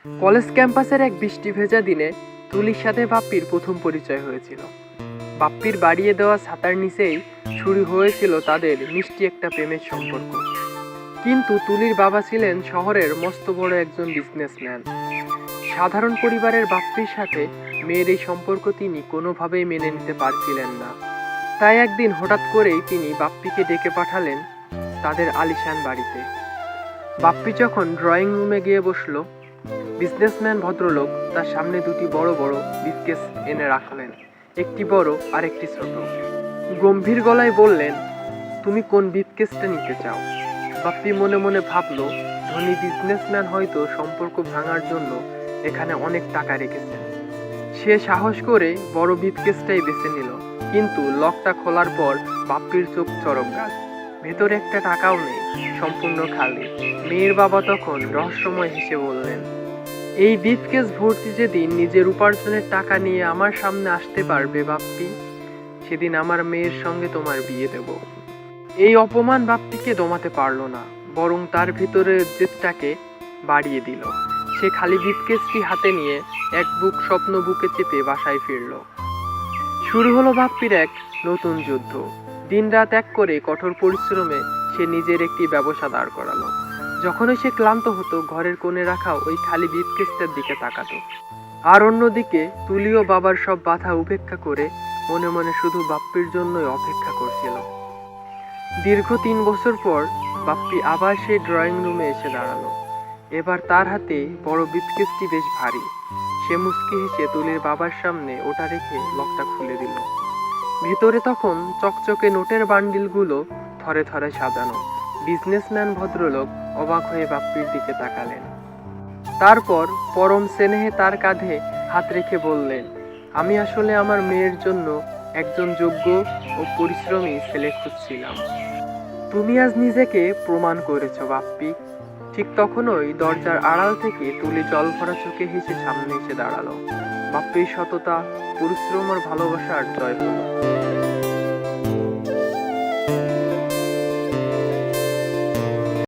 College ক্যাম্পাসের এক বৃষ্টি ভেজা দিনে তুলির সাথে বাপ্পির প্রথম পরিচয় হয়েছিল। বাপ্পির বাড়িয়ে দেওয়া ছাতার নিচেই শুরু হয়েছিল তাদের মিষ্টি একটা প্রেমের সম্পর্ক। কিন্তু তুলির বাবা ছিলেন শহরের মস্ত বড় একজন বিজনেসম্যান। সাধারণ পরিবারের বাপ্পির সাথে মেয়ের এই সম্পর্ক তিনি কোনোভাবেই মেনে নিতে পারছিলেন না। তাই একদিন হঠাৎ করেই তিনি বাপ্পিকে ডেকে পাঠালেন তাদের আলিশান বাড়িতে। বাপ্পি যখন ড্রয়িং রুমে গিয়ে বসলো, বিজনেসম্যান ভদ্রলোক তার সামনে দুটি বড় বড় ব্রিফকেস এনে রাখলেন, একটি বড় আর একটি ছোট। গম্ভীর গলায় বললেন, তুমি কোন ব্রিফকেসটা নিতে চাও? বাপ্পি মনে মনে ভাবলো, ধনী বিজনেসম্যান হয়তো সম্পর্ক ভাঙার জন্য এখানে অনেক টাকা রেখেছেন। সে সাহস করে বড় ব্রিফকেসটাই বেছে নিল। কিন্তু লকটা খোলার পর বাপ্পির চোখ চরক গাছ। ভেতরে একটা টাকাও নেই, সম্পূর্ণ খালি। মেয়ের বাবা তখন রহস্যময় হেসে বললেন, এই ব্রিফকেস ভর্তি যেদিন নিজের উপার্জনের টাকা নিয়ে আমার সামনে আসতে পারবে বাপ্পি, সেদিন আমার মেয়ের সঙ্গে তোমার বিয়ে দেব। এই অপমান বাপ্পিকে দমাতে পারল না, বরং তার ভিতরের জেদটাকে বাড়িয়ে দিল। সে খালি ব্রিফকেসটি হাতে নিয়ে এক বুক স্বপ্ন বুকে চেপে বাসায় ফিরল। শুরু হলো বাপ্পির এক নতুন যুদ্ধ। দিনরাত এক করে কঠোর পরিশ্রমে সে নিজের একটি ব্যবসা দাঁড় করালো। যখনই সে ক্লান্ত হতো, ঘরের কোণে রাখা ওই খালি ব্রিফকেসটার দিকে তাকাতো। আর অন্যদিকে তুলিও বাবার সব বাধা উপেক্ষা করে মনে মনে শুধু বাপ্পির জন্যই অপেক্ষা করছিল। দীর্ঘ 3 বছর পর বাপ্পি আবার সেই ড্রয়িং রুমে এসে দাঁড়ালো। এবার তার হাতে বড় ব্রিফকেসটি বেশ ভারী। সে মুচকি হেসে তুলির বাবার সামনে ওটা রেখে লকটা খুলে দিল। ভেতরে তখন চকচকে নোটের বান্ডিলগুলো থরে থরে সাজানো। বিজনেসম্যান ভদ্রলোক অবাক হয়ে বাপ্পির দিকে তাকালেন। তারপর পরম স্নেহে তার কাঁধে হাত রেখে বললেন, আমি আসলে আমার মেয়ের জন্য একজন যোগ্য ও পরিশ্রমী ছেলে খুঁজছিলাম। তুমি আজ নিজেকে প্রমাণ করেছো বাপ্পি। ঠিক তখনই দরজার আড়াল থেকে তুলি জল ভরা চোখে হেসে সামনে এসে দাঁড়ালো। বাপ্পির সততা, পরিশ্রম আর ভালোবাসার জয় হলো।